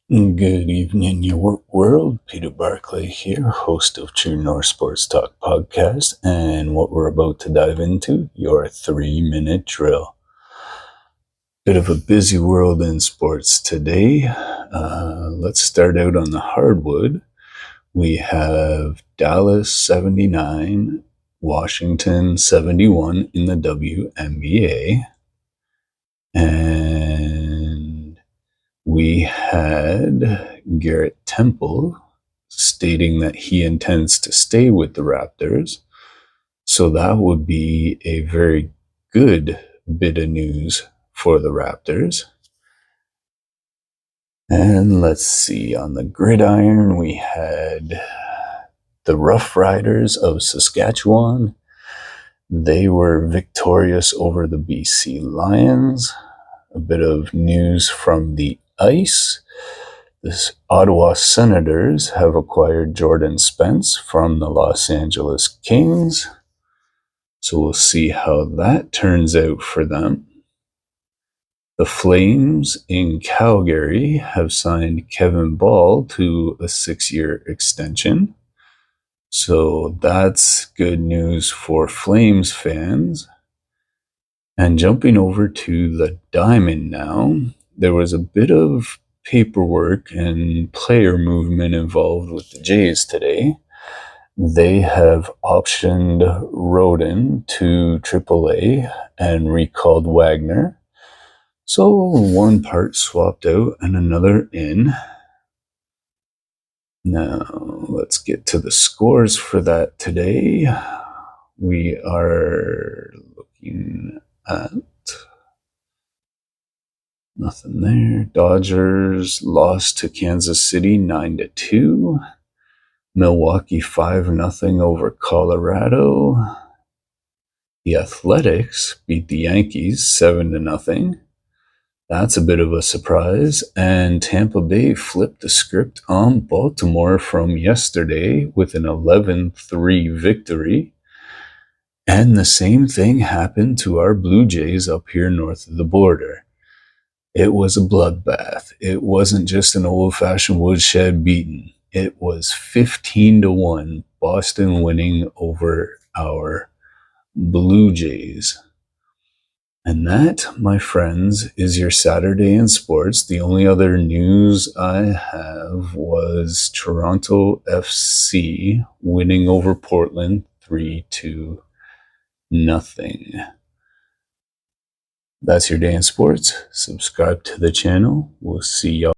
Good evening, your world. Peter Barclay here, host of True North Sports Talk podcast, and what we're about to dive into, your 3-minute drill. Bit of a busy world in sports today. Let's start out on the hardwood. We have Dallas 79, Washington 71 in the WNBA, and we had Garrett Temple stating that he intends to stay with the Raptors. So that would be a very good bit of news for the Raptors. And let's see, on the gridiron, we had the Rough Riders of Saskatchewan. They were victorious over the BC Lions. A bit of news from the ice. The Ottawa Senators have acquired Jordan Spence from the Los Angeles Kings. So we'll see how that turns out for them. The Flames in Calgary have signed Kevin Ball to a 6-year extension. So that's good news for Flames fans. And jumping over to the Diamond now, there was a bit of paperwork and player movement involved with the Jays today. They have optioned Roden to AAA and recalled Wagner. So one part swapped out and another in. Now let's get to the scores for that today. We are looking at nothing there. Dodgers lost to Kansas City 9-2. Milwaukee 5-0 over Colorado. The Athletics beat the Yankees 7-0. That's a bit of a surprise. And Tampa Bay flipped the script on Baltimore from yesterday with an 11-3 victory. And the same thing happened to our Blue Jays up here north of the border. It was a bloodbath. It wasn't just an old-fashioned woodshed beating. It was 15-1 Boston winning over our Blue Jays. And that, my friends, is your Saturday in sports. The only other news I have was Toronto FC winning over Portland 3-0. That's your day in sports. Subscribe to the channel. We'll see y'all.